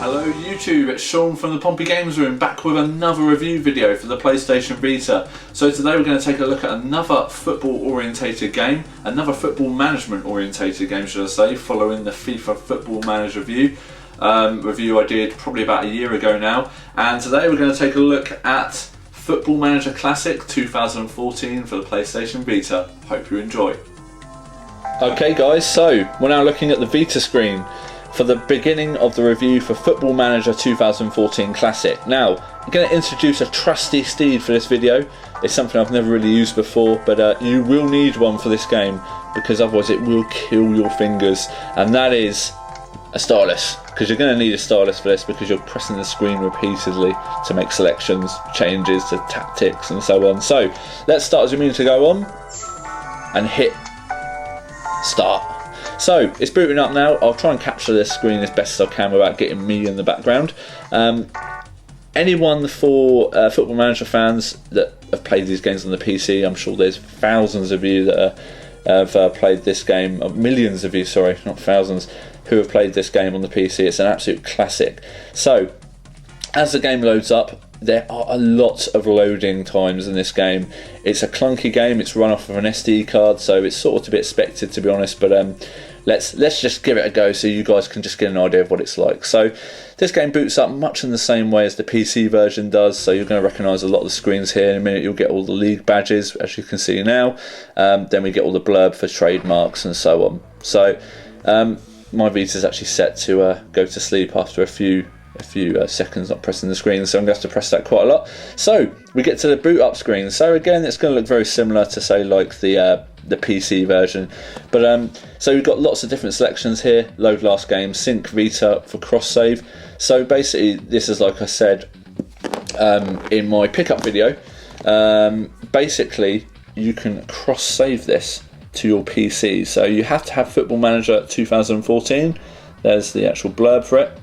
Hello YouTube, it's Sean from the Pompey Games Room, back with another review video for the PlayStation Vita. So today we're going to take a look at another football orientated game, another football management orientated game should I say, following the FIFA Football Manager review I did probably about a year ago now. And today we're going to take a look at Football Manager Classic 2014 for the PlayStation Vita. Hope you enjoy. Okay guys, so we're now looking at the Vita screen for the beginning of the review for Football Manager 2014 Classic. Now, I'm going to introduce a trusty steed for this video. It's something I've never really used before, but you will need one for this game because otherwise it will kill your fingers, and that is a stylus, because you're going to need a stylus for this because you're pressing the screen repeatedly to make selections, changes to tactics and so on. So let's start as we mean to go on and hit start. So it's booting up now. I'll try and capture this screen as best as I can without getting me in the background. Anyone for Football Manager fans that have played these games on the PC, I'm sure there's thousands of you that have played this game, millions of you, sorry, not thousands, who have played this game on the PC. It's an absolute classic. So as the game loads up, there are a lot of loading times in this game. It's a clunky game, it's run off of an SD card, so it's sort of to be expected, to be honest, but let's just give it a go so you guys can just get an idea of what it's like. So this game boots up much in the same way as the PC version does, so you're going to recognise a lot of the screens here. In a minute you'll get all the league badges, as you can see now. Then we get all the blurb for trademarks and so on. So my Vita's actually set to go to sleep after a few seconds not pressing the screen, so I'm going to have to press that quite a lot. So we get to the boot up screen. So again, it's going to look very similar to say like the PC version, but so we've got lots of different selections here. Load last game, sync Vita for cross save. So basically this is, like I said in my pickup video, basically you can cross save this to your PC. So you have to have Football Manager 2014. There's the actual blurb for it.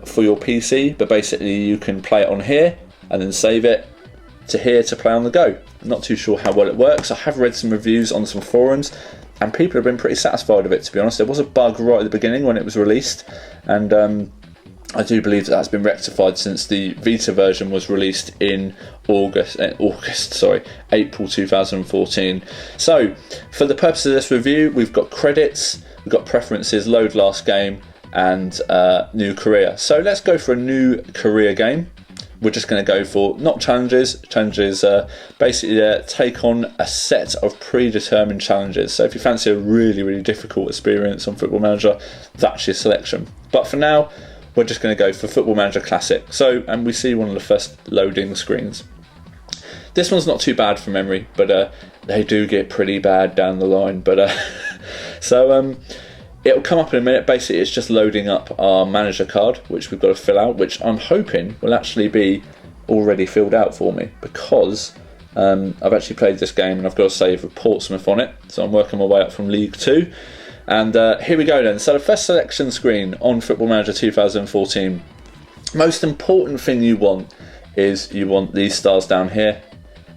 For your PC, but basically you can play it on here and then save it to here to play on the go. I'm not too sure how well it works. I have read some reviews on some forums and people have been pretty satisfied with it, to be honest. There was a bug right at the beginning when it was released, and I do believe that's been rectified since the Vita version was released in April 2014. So for the purpose of this review, we've got credits, we've got preferences, load last game, and new career. So let's go for a new career game. We're just going to go for not challenges. Challenges basically take on a set of predetermined challenges. So if you fancy a really difficult experience on Football Manager, that's your selection. But for now, we're just going to go for Football Manager Classic. So, and we see one of the first loading screens. This one's not too bad from memory, but they do get pretty bad down the line. But it'll come up in a minute. Basically, it's just loading up our manager card, which we've got to fill out, which I'm hoping will actually be already filled out for me, because I've actually played this game and I've got a save with Portsmouth on it. So I'm working my way up from League 2. And here we go then. So the first selection screen on Football Manager 2014. Most important thing you want is you want these stars down here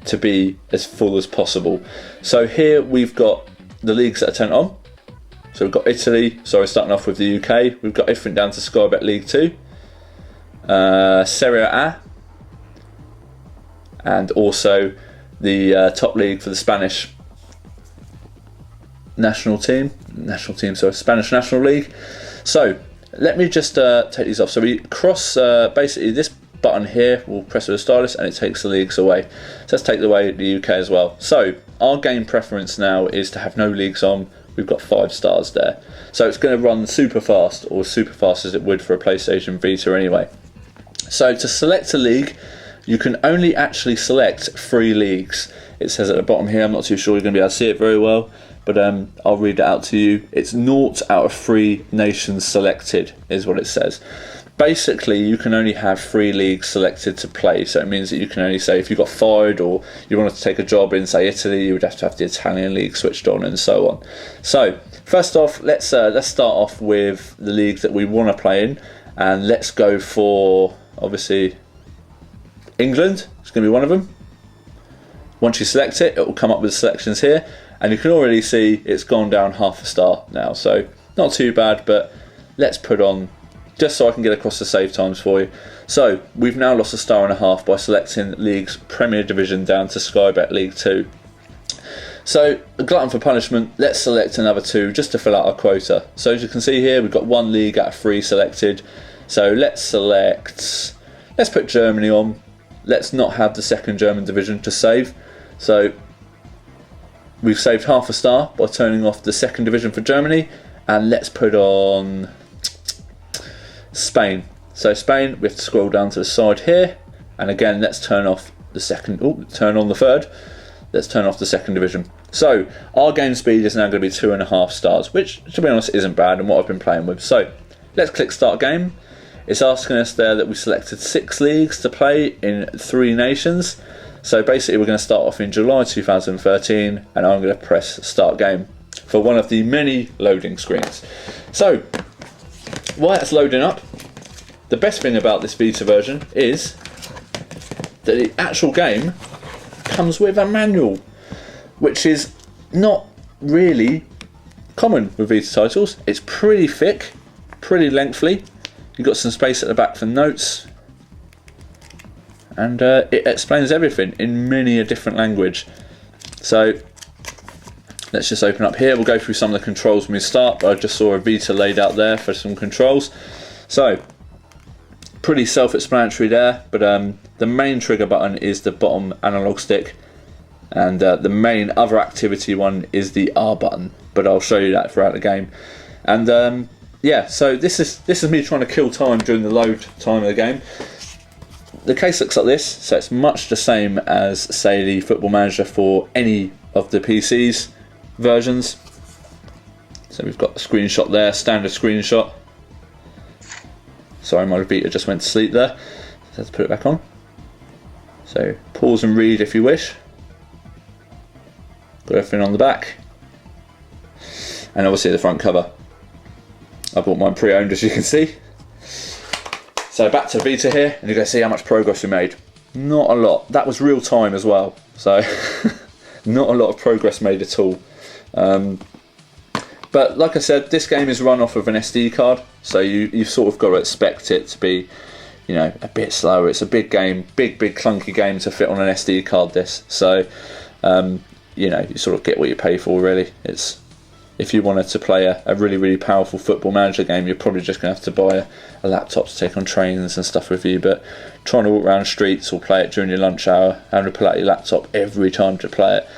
to be as full as possible. So here we've got the leagues that are turned on. So we've got Italy, sorry, starting off with the UK. We've got everything down to Sky Bet League 2, Serie A, and also the top league for the Spanish national team, Spanish National League. So let me just take these off. So we cross, basically this button here, we'll press with the stylus and it takes the leagues away. So let's take away the UK as well. So our game preference now is to have no leagues on. We've got 5 stars there. So it's going to run super fast, or as super fast as it would for a PlayStation Vita anyway. So to select a league, you can only actually select 3 leagues. It says at the bottom here, I'm not too sure you're going to be able to see it very well, but I'll read it out to you. It's 0 out of 3 nations selected is what it says. Basically, you can only have 3 leagues selected to play, so it means that you can only say if you got fired or you wanted to take a job in, say, Italy, you would have to have the Italian league switched on and so on. So, first off, let's start off with the leagues that we want to play in, and let's go for, obviously, England. It's going to be one of them. Once you select it, it will come up with the selections here, and you can already see it's gone down half a star now, so not too bad, but let's put on just so I can get across the save times for you. So we've now lost 1.5 stars by selecting League's Premier Division down to Sky Bet League 2. So, a glutton for punishment, let's select another 2 just to fill out our quota. So as you can see here, we've got 1 league out of 3 selected. So let's put Germany on. Let's not have the second German division to save. So we've saved 0.5 star by turning off the second division for Germany. And let's put on Spain. So Spain, we have to scroll down to the side here. And again, let's turn off the second, turn on the third. Let's turn off the second division. So our game speed is now going to be 2.5 stars, which to be honest isn't bad and what I've been playing with. So let's click start game. It's asking us there that we selected 6 leagues to play in 3 nations. So basically we're going to start off in July 2013 and I'm going to press start game for one of the many loading screens. So while it's loading up, the best thing about this Vita version is that the actual game comes with a manual, which is not really common with Vita titles. It's pretty thick, pretty lengthy. You've got some space at the back for notes, and it explains everything in many a different language. So let's just open up here. We'll go through some of the controls when we start, but I just saw a Vita laid out there for some controls. So pretty self-explanatory there, but the main trigger button is the bottom analog stick, and the main other activity one is the R button, but I'll show you that throughout the game. And yeah, so this is me trying to kill time during the load time of the game. The case looks like this, so it's much the same as, say, the Football Manager for any of the PC's versions. So we've got a screenshot there, standard screenshot. Sorry, my Vita just went to sleep there. So let's put it back on. So pause and read if you wish. Got everything on the back. And obviously the front cover. I bought mine pre-owned, as you can see. So back to Vita here, and you're going to see how much progress we made. Not a lot. That was real time as well. So not a lot of progress made at all. But like I said, this game is run off of an SD card, so you've sort of got to expect it to be, you know, a bit slower. It's a big game, big clunky game to fit on an SD card. This, so you know, you sort of get what you pay for. Really, it's if you wanted to play a really powerful Football Manager game, you're probably just going to have to buy a laptop to take on trains and stuff with you. But trying to walk around streets or play it during your lunch hour, having to pull out your laptop every time to play it,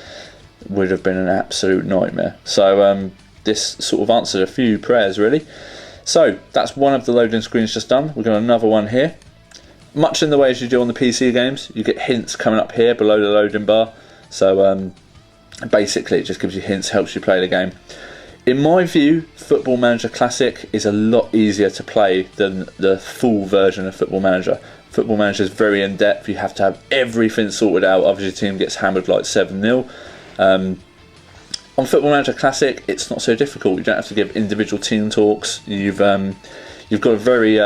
would have been an absolute nightmare. So this sort of answered a few prayers, really. So that's one of the loading screens just done. We've got another one here. Much in the way as you do on the PC games, you get hints coming up here below the loading bar. So basically it just gives you hints, helps you play the game. In my view, Football Manager Classic is a lot easier to play than the full version of Football Manager. Football Manager is very in-depth. You have to have everything sorted out, otherwise your team gets hammered like 7-0. On Football Manager Classic, it's not so difficult. You don't have to give individual team talks. You've got a very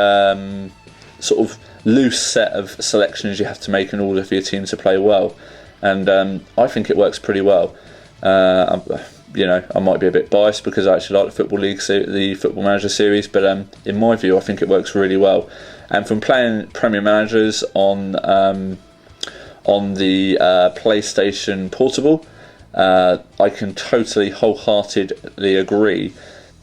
sort of loose set of selections you have to make in order for your team to play well, and I think it works pretty well. You know, I might be a bit biased because I actually like the Football League, the Football Manager series, but in my view, I think it works really well. And from playing Premier Managers on the PlayStation Portable, I can totally wholeheartedly agree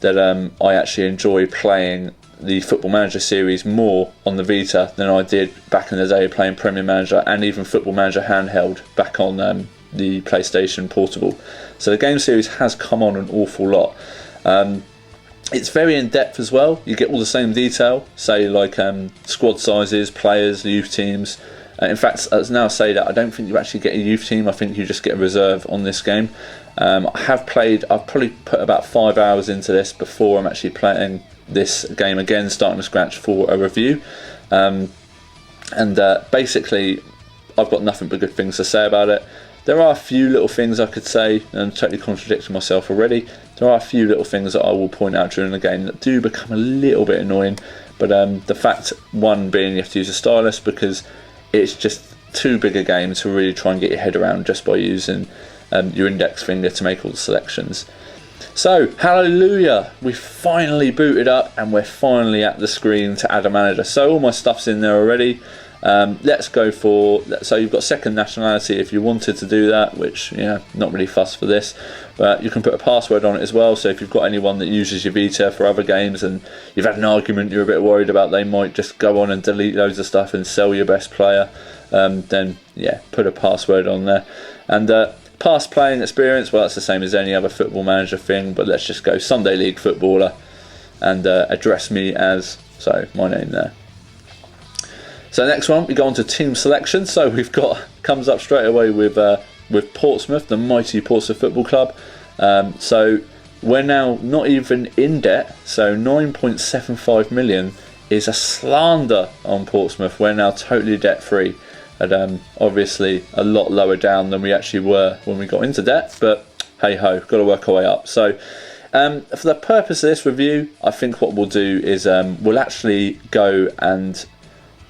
that I actually enjoy playing the Football Manager series more on the Vita than I did back in the day playing Premier Manager and even Football Manager handheld back on the PlayStation Portable. So the game series has come on an awful lot. It's very in depth as well. You get all the same detail, say like squad sizes, players, youth teams. In fact, as now I say that, I don't think you actually get a youth team. I think you just get a reserve on this game. I've probably put about 5 hours into this before I'm actually playing this game again, starting from scratch for a review. Basically, I've got nothing but good things to say about it. There are a few little things I could say, and I'm totally contradicting myself already. There are a few little things that I will point out during the game that do become a little bit annoying. But the fact, one being you have to use a stylus because it's just too big a game to really try and get your head around just by using your index finger to make all the selections. So, hallelujah, we finally booted up and we're finally at the screen to add a manager. So all my stuff's in there already. Let's go for, so you've got second nationality if you wanted to do that, which, not really fussed for this, but you can put a password on it as well. So if you've got anyone that uses your Vita for other games and you've had an argument you're a bit worried about, they might just go on and delete loads of stuff and sell your best player, then yeah, put a password on there. And past playing experience, well, that's the same as any other Football Manager thing, but let's just go Sunday League footballer and address me as, so my name there. So next one, we go on to team selection. So we've got, comes up straight away with Portsmouth, the mighty Portsmouth Football Club. So we're now not even in debt, so 9.75 million is a slander on Portsmouth. We're now totally debt free. And obviously a lot lower down than we actually were when we got into debt, but hey ho, got to work our way up. So for the purpose of this review, I think what we'll do is we'll actually go and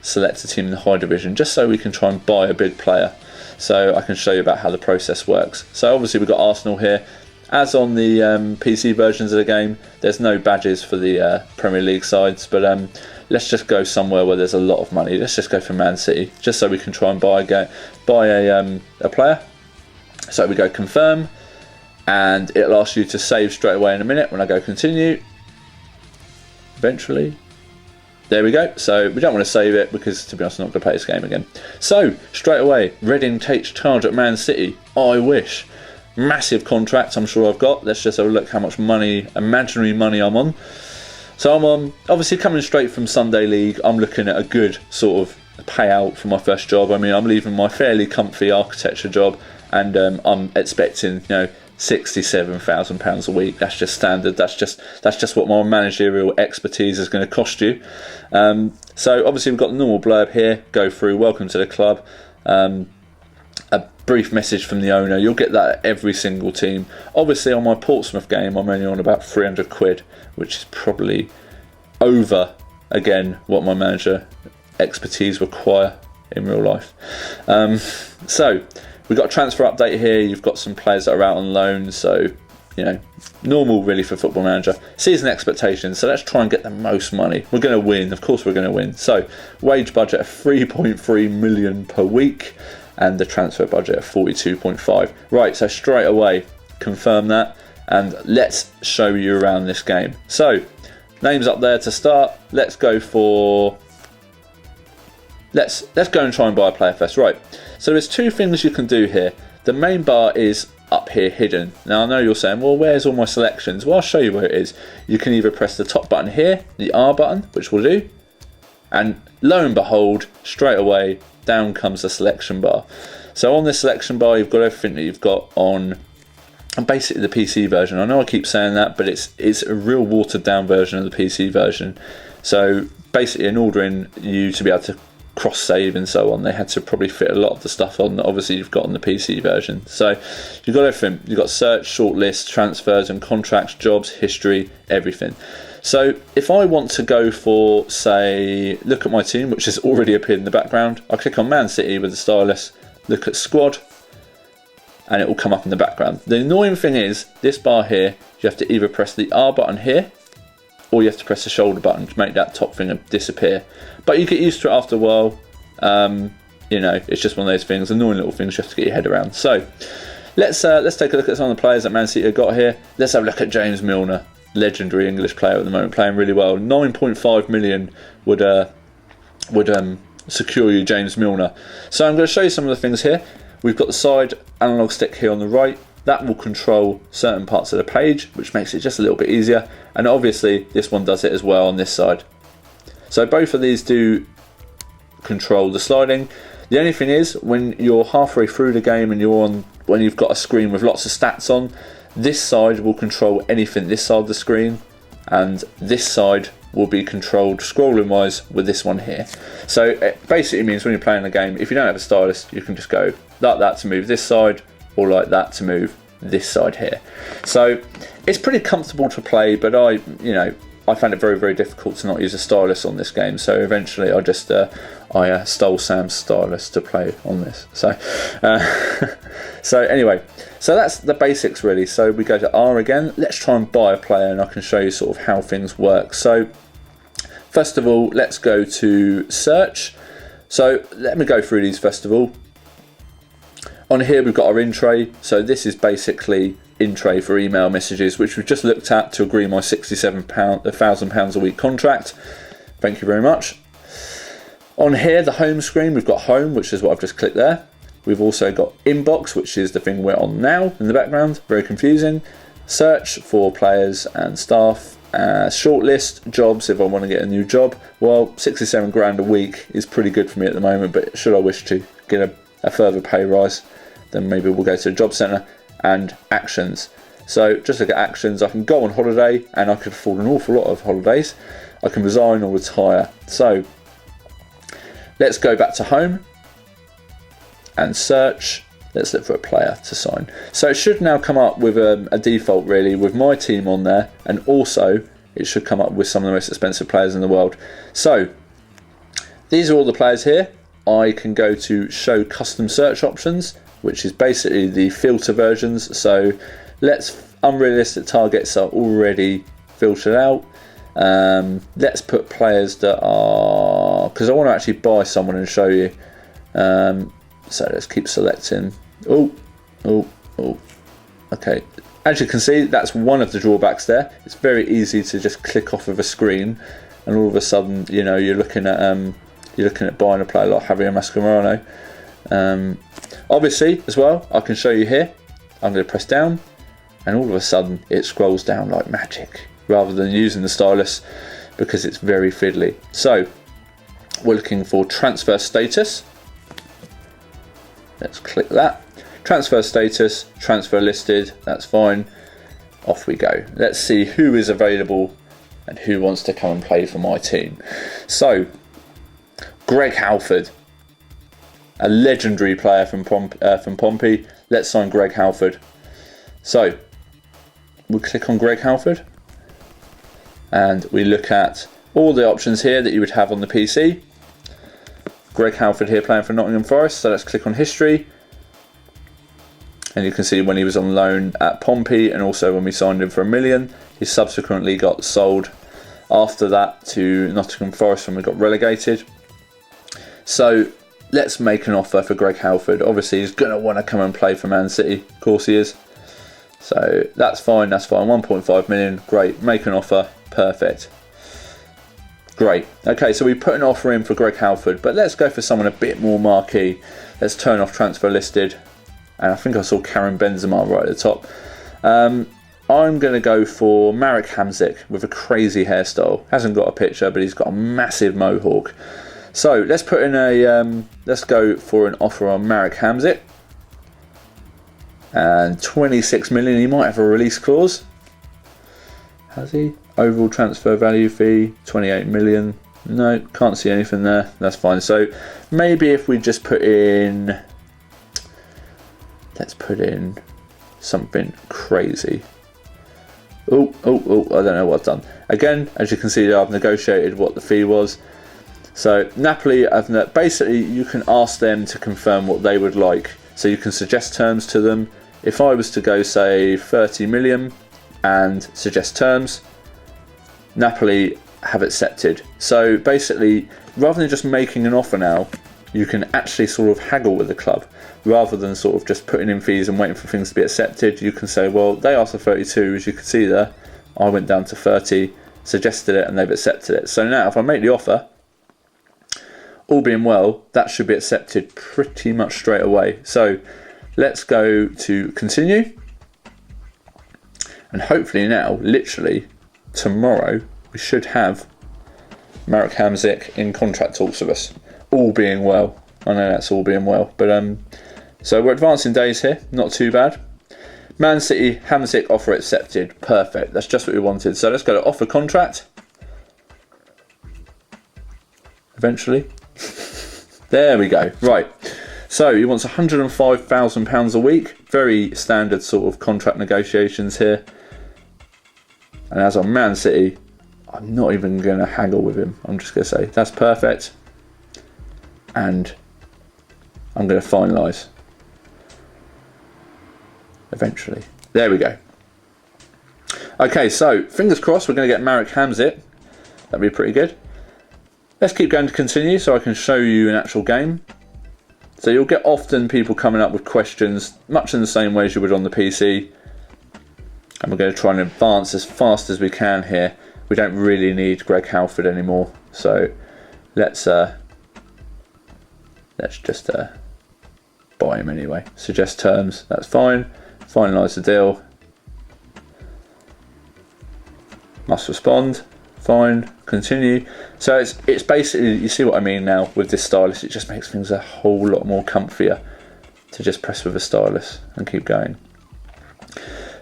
select a team in the high division just so we can try and buy a big player. So I can show you about how the process works. So obviously we've got Arsenal here. As on the PC versions of the game, there's no badges for the Premier League sides, but let's just go somewhere where there's a lot of money. Let's just go for Man City, just so we can try and buy a player. So we go confirm, and it'll ask you to save straight away in a minute when I go continue. Eventually, there we go. So we don't want to save it because, to be honest, I'm not going to play this game again. So straight away, Reading takes charge at Man City. I wish. Massive contract, I'm sure I've got. Let's just have a look how much money, imaginary money, I'm on. So I'm on, obviously coming straight from Sunday League, I'm looking at a good sort of payout for my first job. I mean, I'm leaving my fairly comfy architecture job, and I'm expecting, £67,000 a week. That's just standard. That's just what my managerial expertise is going to cost you. So obviously we've got the normal blurb here. Go through. Welcome to the club. A brief message from the owner. You'll get that at every single team. Obviously on my Portsmouth game, I'm only on about 300 quid, which is probably over, again, what my manager expertise require in real life. So we've got a transfer update here. You've got some players that are out on loan, so normal really for Football Manager. Season expectations, so let's try and get the most money. We're going to win, of course we're going to win. So wage budget of 3.3 million per week, and the transfer budget of 42.5. Right, so straight away confirm that, and let's show you around this game. So names up there to start. Let's go for, let's go and try and buy a player first. Right, so there's two things you can do here. The main bar is up here hidden. Now I know you're saying, well, where's all my selections? Well, I'll show you where it is. You can either press the top button here, the R button, which will do, and lo and behold, straight away down comes the selection bar. So on this selection bar, you've got everything that you've got on basically the PC version. I know I keep saying that, but it's a real watered down version of the PC version. So basically, in ordering you to be able to cross save and so on, they had to probably fit a lot of the stuff on that obviously you've got on the PC version. So you've got everything. You've got search, shortlist, transfers and contracts, jobs, history, everything. So if I want to go for, say, look at my team, which has already appeared in the background, I click on Man City with the stylus, look at squad, and it will come up in the background. The annoying thing is, this bar here, you have to either press the R button here, or you have to press the shoulder button to make that top thing disappear. But you get used to it after a while. It's just one of those things, annoying little things you have to get your head around. So let's take a look at some of the players that Man City have got here. Let's have a look at James Milner. Legendary English player at the moment, playing really well. 9.5 million would secure you James Milner. So I'm going to show you some of the things here. We've got the side analog stick here on the right. That will control certain parts of the page, which makes it just a little bit easier. And obviously this one does it as well on this side. So both of these do control the sliding. The only thing is, when you're halfway through the game and when you've got a screen with lots of stats on, this side will control anything this side of the screen, and this side will be controlled scrolling wise with this one here. So it basically means when you're playing the game, if you don't have a stylus, you can just go like that to move this side, or like that to move this side here. So it's pretty comfortable to play, but I found it very, very difficult to not use a stylus on this game. So eventually I just I stole Sam's stylus to play on this. So so anyway, so that's the basics really. So we go to R again. Let's try and buy a player, and I can show you sort of how things work. So first of all, let's go to search. So let me go through these first of all. On here we've got our in tray. So this is basically in tray for email messages, which we've just looked at to agree my £1,000 a week contract. Thank you very much. On here, the home screen, we've got home, which is what I've just clicked there. We've also got inbox, which is the thing we're on now in the background. Very confusing. Search for players and staff. Shortlist jobs if I want to get a new job. Well, 67 grand a week is pretty good for me at the moment, but should I wish to get a further pay rise, then maybe we'll go to the job centre. And actions. So just look at actions. I can go on holiday, and I could afford an awful lot of holidays. I can resign or retire. So let's go back to home and search. Let's look for a player to sign. So it should now come up with a default really with my team on there, and also it should come up with some of the most expensive players in the world. So these are all the players here. I can go to show custom search options, which is basically the filter versions. So unrealistic targets are already filtered out. Let's put players that are, because I want to actually buy someone and show you. So let's keep selecting. Okay. As you can see, that's one of the drawbacks there. It's very easy to just click off of a screen, and all of a sudden, you know, you're looking at buying a player like Javier Mascherano. Obviously as well, I can show you here. I'm going to press down, and all of a sudden it scrolls down like magic rather than using the stylus, because it's very fiddly. So we're looking for transfer status. Let's click that. Transfer status, transfer listed, that's fine. Off we go. Let's see who is available and who wants to come and play for my team. So Greg Halford, a legendary player from Pompey. Let's sign Greg Halford. So we'll click on Greg Halford, and we look at all the options here that you would have on the PC. Greg Halford here playing for Nottingham Forest. So let's click on history, and you can see when he was on loan at Pompey, and also when we signed him for £1 million. He subsequently got sold after that to Nottingham Forest when we got relegated. So let's make an offer for Greg Halford. Obviously, he's going to want to come and play for Man City. Of course he is. So that's fine, that's fine. 1.5 million, great. Make an offer, perfect. Great. Okay, so we put an offer in for Greg Halford, but let's go for someone a bit more marquee. Let's turn off transfer listed. And I think I saw Karim Benzema right at the top. I'm going to go for Marek Hamsik with a crazy hairstyle. Hasn't got a picture, but he's got a massive mohawk. So let's put in let's go for an offer on Marek Hamsik. And 26 million, he might have a release clause. Has he? Overall transfer value fee, 28 million. No, can't see anything there. That's fine. So maybe if we just put in, let's put in something crazy. I don't know what I've done. Again, as you can see there, I've negotiated what the fee was. So Napoli, basically you can ask them to confirm what they would like. So you can suggest terms to them. If I was to go say 30 million and suggest terms, Napoli have accepted. So basically, rather than just making an offer now, you can actually sort of haggle with the club. Rather than sort of just putting in fees and waiting for things to be accepted, you can say, well, they asked for 32, as you can see there. I went down to 30, suggested it, and they've accepted it. So now if I make the offer, all being well, that should be accepted pretty much straight away. So let's go to continue. And hopefully now, literally tomorrow, we should have Marek Hamsik in contract talks with us. All being well. I know that's all being well. But so we're advancing days here. Not too bad. Man City, Hamsik offer accepted. Perfect. That's just what we wanted. So let's go to offer contract. Eventually. There we go. Right. So he wants £105,000 a week. Very standard sort of contract negotiations here. And as on Man City, I'm not even going to haggle with him. I'm just going to say that's perfect, and I'm going to finalise eventually. There we go. Okay, so fingers crossed we're going to get Marek Hamsik. That'd be pretty good. Let's keep going to continue so I can show you an actual game. So you'll get often people coming up with questions much in the same way as you would on the PC. And we're going to try and advance as fast as we can here. We don't really need Greg Halford anymore. So let's just buy him anyway. Suggest terms, that's fine. Finalise the deal. Must respond. Fine. Continue. So it's basically, you see what I mean now with this stylus. It just makes things a whole lot more comfier to just press with a stylus and keep going.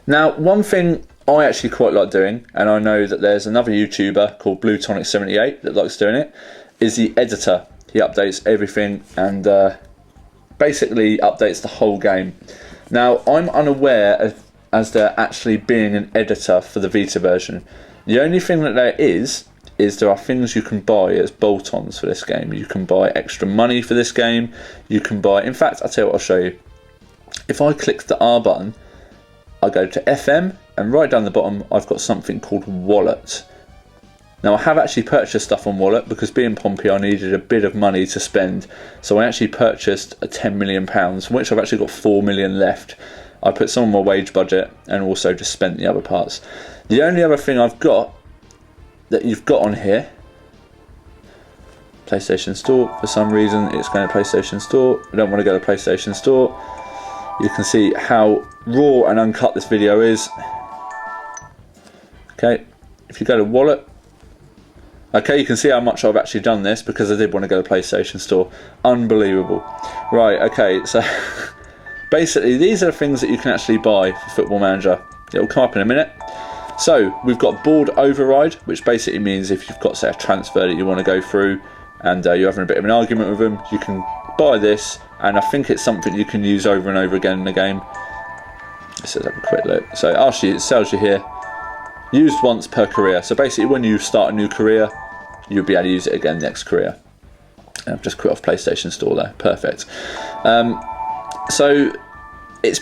Now, one thing I actually quite like doing, and I know that there's another YouTuber called BlueTonic78 that likes doing it, is the editor. He updates everything and basically updates the whole game. Now, I'm unaware of as there actually being an editor for the Vita version. The only thing that there is there are things you can buy as bolt-ons for this game. You can buy extra money for this game. You can buy, in fact, I'll tell you what, I'll show you. If I click the R button, I go to FM, and right down the bottom, I've got something called Wallet. Now, I have actually purchased stuff on Wallet because being Pompey, I needed a bit of money to spend. So I actually purchased a £10 million, from which I've actually got 4 million left. I put some on my wage budget and also just spent the other parts. The only other thing I've got that you've got on here, PlayStation Store. For some reason, it's going to PlayStation Store. I don't want to go to PlayStation Store. You can see how raw and uncut this video is. Okay, if you go to Wallet, okay, you can see how much I've actually done this because I did want to go to PlayStation Store. Unbelievable. Right, okay, so basically these are the things that you can actually buy for Football Manager. It will come up in a minute. So we've got board override, which basically means if you've got, say, a transfer that you want to go through and you're having a bit of an argument with them, you can buy this, and I think it's something you can use over and over again in the game. Let's have a quick look. So actually it tells you here, used once per career. So basically when you start a new career, you'll be able to use it again next career. And I've just quit off PlayStation Store there. Perfect. So it's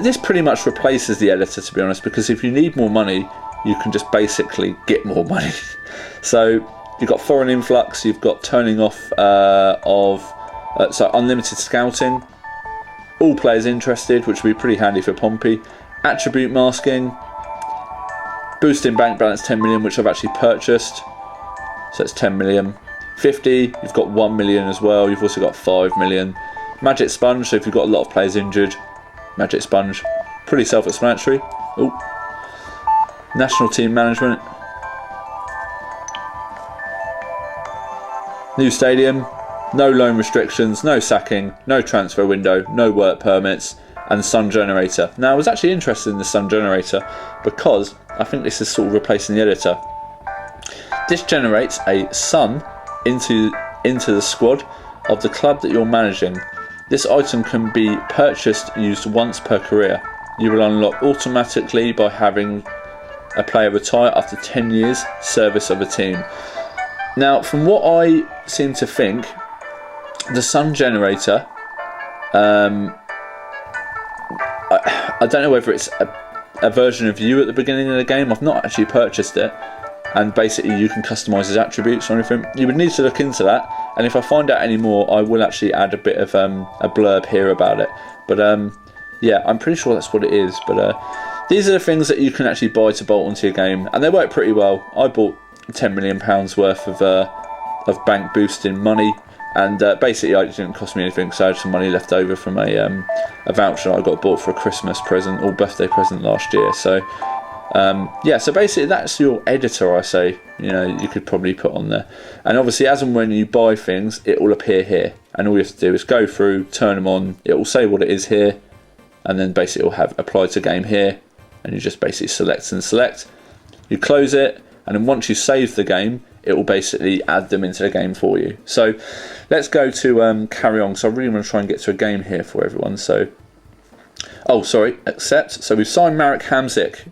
this pretty much replaces the editor, to be honest, because if you need more money, you can just basically get more money. So you've got foreign influx, you've got turning off so unlimited scouting, all players interested, which would be pretty handy for Pompey, attribute masking, boosting bank balance 10 million, which I've actually purchased, so it's 10 million. 50, you've got 1 million as well, you've also got 5 million. Magic sponge, so if you've got a lot of players injured, magic sponge, pretty self-explanatory. Ooh. National team management, new stadium, no loan restrictions, no sacking, no transfer window, no work permits, and sun generator. Now I was actually interested in the sun generator because I think this is sort of replacing the editor. This generates a sun into the squad of the club that you're managing. This item can be purchased used once per career. You will unlock automatically by having a player retire after 10 years service of a team. Now, from what I seem to think, the sun generator, I don't know whether it's a version of you at the beginning of the game. I've not actually purchased it, and basically you can customise his attributes or anything. You would need to look into that, and if I find out any more, I will actually add a bit of a blurb here about it. But yeah, I'm pretty sure that's what it is. But these are the things that you can actually buy to bolt onto your game, and they work pretty well. I bought £10 million worth of bank boosting money, and basically it didn't cost me anything, so I had some money left over from a voucher I got bought for a Christmas present or birthday present last year. So yeah, so basically that's your editor, I say, you know, you could probably put on there. And obviously as and when you buy things, it will appear here, and all you have to do is go through, turn them on, it will say what it is here, and then basically it will have apply to game here, and you just basically select and select, you close it, and then once you save the game, it will basically add them into the game for you. So let's go to carry on, so I really want to try and get to a game here for everyone. So, oh sorry, accept. So we've signed Marek Hamsik.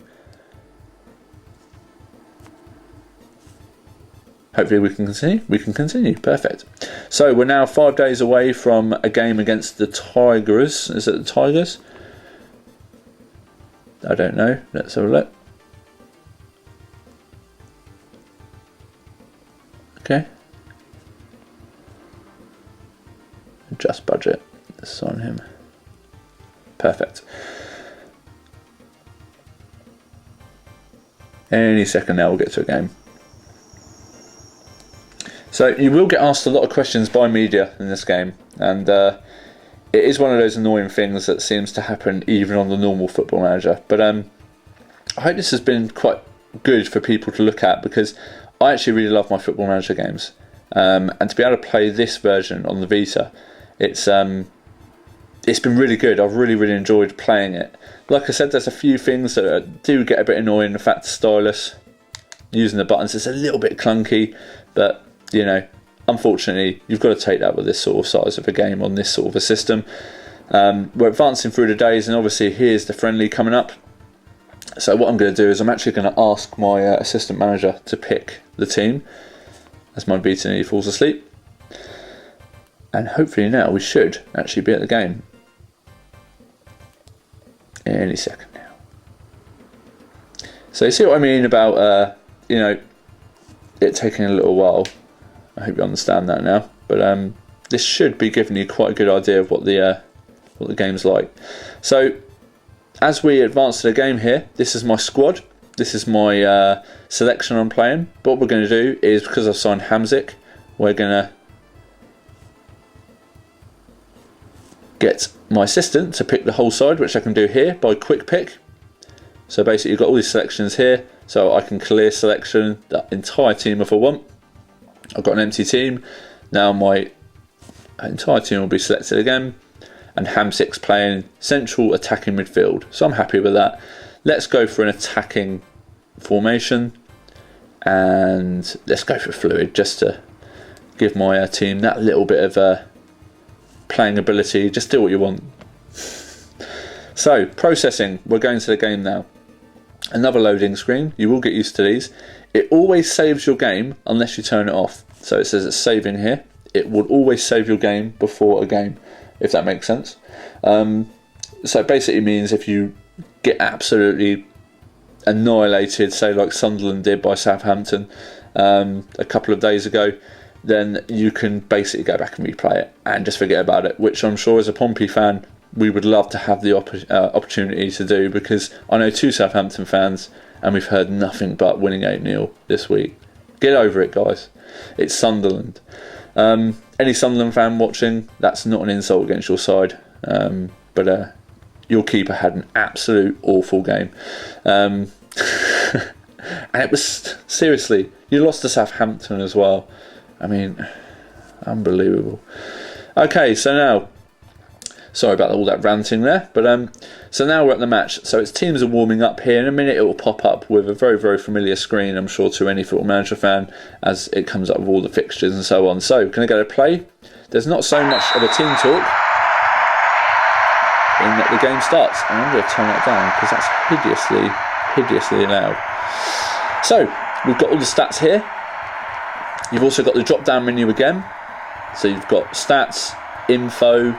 hopefully we can continue. We can continue. Perfect. So we're now 5 days away from a game against the Tigers. Is it the Tigers? I don't know. Let's have a look. Okay. Adjust budget. Let's sign him. Perfect. Any second now we'll get to a game. So you will get asked a lot of questions by media in this game, and it is one of those annoying things that seems to happen even on the normal Football Manager. But I hope this has been quite good for people to look at, because I actually really love my Football Manager games, and to be able to play this version on the Vita, it's been really good. I've really enjoyed playing it. Like I said, there's a few things that do get a bit annoying. The fact the stylus, using the buttons, is a little bit clunky, but you know, unfortunately, you've got to take that with this sort of size of a game on this sort of a system. We're advancing through the days, and obviously here's the friendly coming up. So what I'm going to do is I'm actually going to ask my assistant manager to pick the team as my beta nearly falls asleep. And hopefully now we should actually be at the game any second now. So you see what I mean about you know, it taking a little while. I hope you understand that now. But this should be giving you quite a good idea of what the game's like. So as we advance to the game here, this is my squad. This is my selection I'm playing. But what we're going to do is, because I've signed Hamzik, we're going to get my assistant to pick the whole side, which I can do here by quick pick. So basically you've got all these selections here, so I can clear selection the entire team if I want. I've got an empty team. Now my entire team will be selected again, and Hamzik's playing central attacking midfield, so I'm happy with that. Let's go for an attacking formation, and let's go for fluid, just to give my team that little bit of playing ability. Just do what you want. So processing, we're going to the game now. Another loading screen. You will get used to these. It always saves your game unless you turn it off. So it says it's saving here. It will always save your game before a game, if that makes sense. So it basically means if you get absolutely annihilated, say like Sunderland did by Southampton a couple of days ago, then you can basically go back and replay it and just forget about it, which I'm sure as a Pompey fan we would love to have the opportunity to do, because I know 2 Southampton fans and we've heard nothing but winning 8-0 this week. Get over it, guys. It's Sunderland. Any Sunderland fan watching, that's not an insult against your side, but your keeper had an absolute awful game. And it was, seriously, you lost to Southampton as well. I mean, unbelievable. Okay, so now, sorry about all that ranting there, but so now we're at the match. So its teams are warming up here. In a minute it will pop up with a very familiar screen, I'm sure, to any Football Manager fan, as it comes up with all the fixtures and so on. So can I go to play? There's not so much of a team talk in that the game starts, and I'm going to turn that down because that's hideously loud. So we've got all the stats here. You've also got the drop down menu again, so you've got stats, info,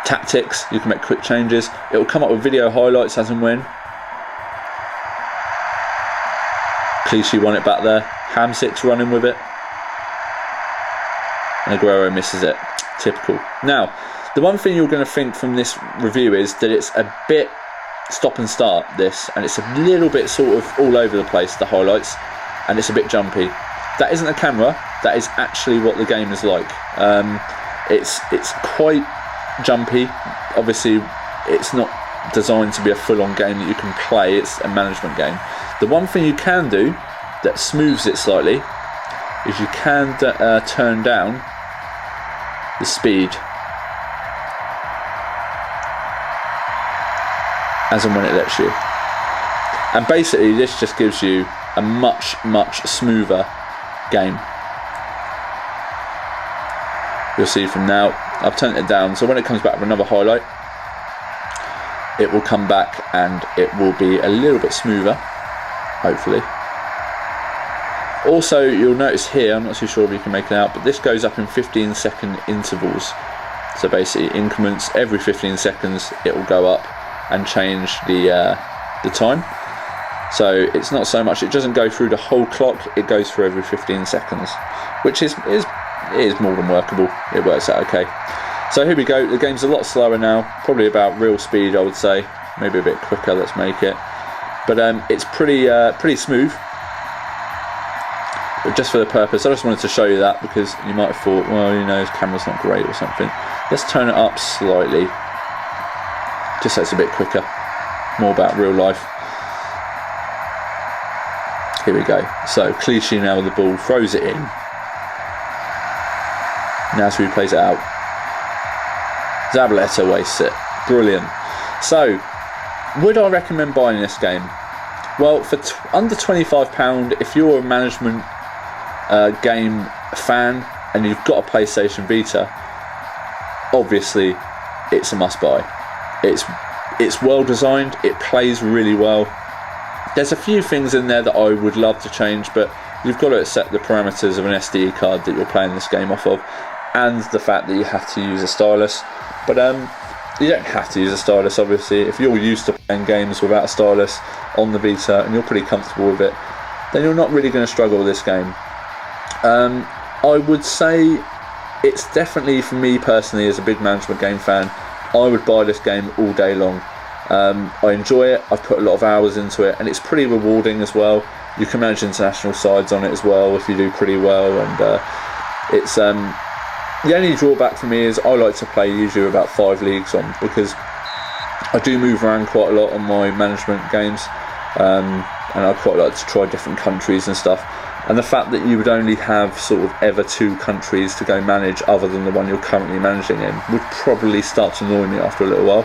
tactics. You can make quick changes. It will come up with video highlights as and when. Clichy won it back there. Hamzik's running with it, and Aguero misses it. Typical. Now, the one thing you're going to think from this review is that it's a bit stop and start, this, and it's a little bit sort of all over the place, the highlights, and it's a bit jumpy. That isn't a camera, that is actually what the game is like. It's quite jumpy. Obviously it's not designed to be a full-on game that you can play, it's a management game. The one thing you can do that smooths it slightly is you can turn down the speed as and when it lets you, and basically this just gives you a much smoother game. You'll see from now I've turned it down, so when it comes back with another highlight it will come back and it will be a little bit smoother, hopefully. Also, you'll notice here, I'm not too sure if you can make it out, but this goes up in 15-second intervals. So basically, increments every 15 seconds, it will go up and change the time. So it's not so much, it doesn't go through the whole clock, it goes through every 15 seconds, which is more than workable. It works out okay. So here we go, the game's a lot slower now, probably about real speed I would say, maybe a bit quicker, let's make it. But it's pretty smooth. But just for the purpose, I just wanted to show you that, because you might have thought, well, you know, his camera's not great or something. Let's turn it up slightly, just so it's a bit quicker, more about real life. Here we go. So Clichy now with the ball, throws it in. Now he plays it out. Zabaleta wastes it. Brilliant. So, would I recommend buying this game? Well, for under £25, if you're a management game fan and you've got a PlayStation Vita, obviously it's a must-buy. It's well designed. It plays really well. There's a few things in there that I would love to change, but you've got to accept the parameters of an SD card that you're playing this game off of, and the fact that you have to use a stylus. But you don't have to use a stylus, obviously. If you're used to playing games without a stylus on the Vita and you're pretty comfortable with it, then you're not really going to struggle with this game. I would say it's definitely, for me personally, as a big management game fan, I would buy this game all day long. I enjoy it, I've put a lot of hours into it, and it's pretty rewarding as well. You can manage international sides on it as well if you do pretty well, and it's the only drawback for me is I like to play usually about 5 leagues on, because I do move around quite a lot on my management games, and I quite like to try different countries and stuff, and the fact that you would only have sort of ever 2 countries to go manage other than the one you're currently managing in would probably start to annoy me after a little while.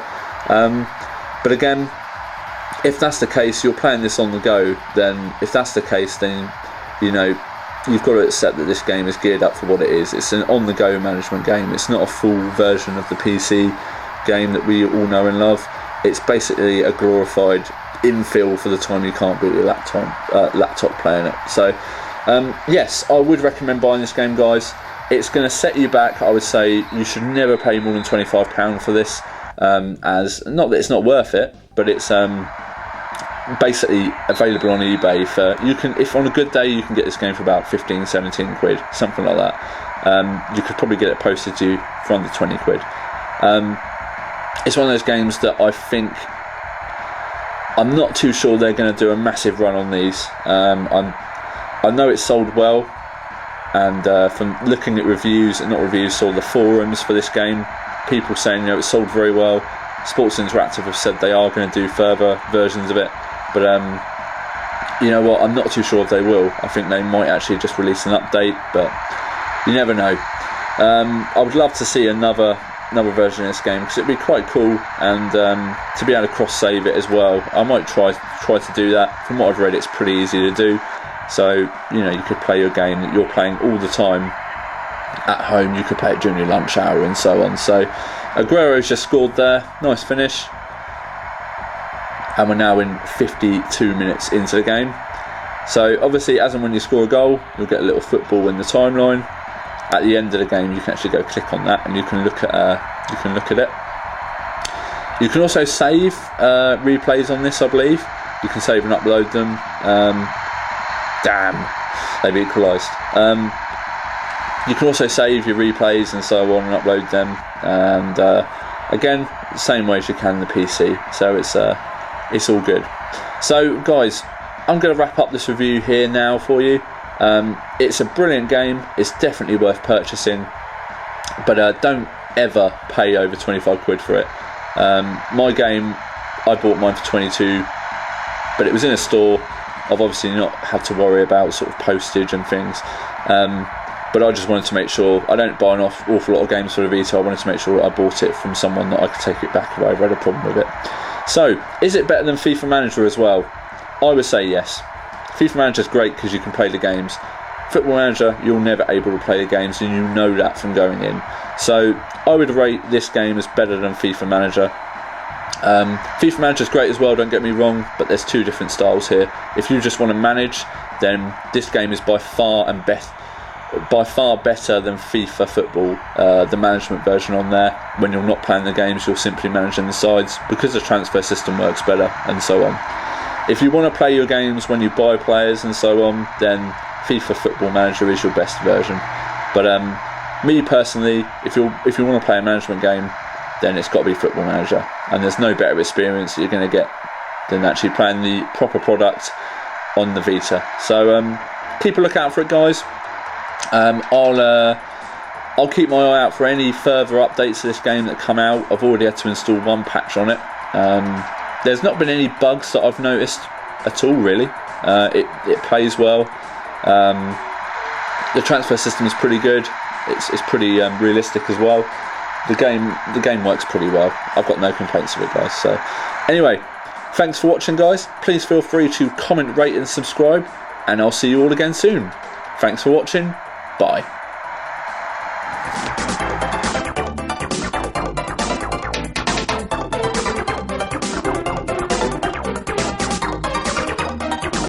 But again, if that's the case, you're playing this on the go, then if that's the case, then you know you've got to accept that this game is geared up for what it is. It's an on-the-go management game. It's not a full version of the PC game that we all know and love. It's basically a glorified infill for the time you can't boot your laptop playing it. So yes, I would recommend buying this game, guys. It's going to set you back. I would say you should never pay more than £25 for this. As not that it's not worth it, but it's basically available on eBay for, you can, if on a good day you can get this game for about 15-17 quid, something like that. You could probably get it posted to you for under 20 quid. It's one of those games that I think, I'm not too sure they're going to do a massive run on these. I know it's sold well, and from looking at reviews, not reviews, saw the forums for this game, people saying, you know, it's sold very well. Sports Interactive have said they are going to do further versions of it, but you know what, I'm not too sure if they will. I think they might actually just release an update, but you never know. I would love to see another version of this game, because it'd be quite cool, and to be able to cross save it as well. I might try to do that. From what I've read, it's pretty easy to do, so you know, you could play your game that you're playing all the time at home, you could play it during your lunch hour and so on. So Aguero's just scored there, nice finish, and we're now in 52 minutes into the game. So obviously, as and when you score a goal, you'll get a little football in the timeline. At the end of the game, you can actually go click on that and you can look at it. You can also save replays on this, I believe. You can save and upload them. Damn, they've equalised. You can also save your replays and so on and upload them, and again, the same way as you can the PC. So it's all good. So guys, I'm going to wrap up this review here now for you. It's a brilliant game. It's definitely worth purchasing, but don't ever pay over 25 quid for it. My game, I bought mine for 22, but it was in a store. I've obviously not had to worry about sort of postage and things. But I just wanted to make sure, I don't buy an awful lot of games for the Vita. I wanted to make sure that I bought it from someone that I could take it back if I ever had a problem with it. So, is it better than FIFA Manager as well? I would say yes. FIFA Manager is great because you can play the games. Football Manager, you're never able to play the games, and you know that from going in. So, I would rate this game as better than FIFA Manager. FIFA Manager is great as well, don't get me wrong, but there's two different styles here. If you just want to manage, then this game is by far better than FIFA Football, the management version on there. When you're not playing the games, you're simply managing the sides, because the transfer system works better, and so on. If you want to play your games when you buy players and so on, then FIFA Football Manager is your best version. But me personally, if you want to play a management game, then it's got to be Football Manager, and there's no better experience that you're going to get than actually playing the proper product on the Vita. So keep a lookout for it, guys. I'll keep my eye out for any further updates to this game that come out. I've already had to install one patch on it. There's not been any bugs that I've noticed at all, really. It plays well. The transfer system is pretty good. It's pretty realistic as well. The game works pretty well. I've got no complaints with it, guys. So anyway, thanks for watching, guys. Please feel free to comment, rate and subscribe, and I'll see you all again soon. Thanks for watching. Bye.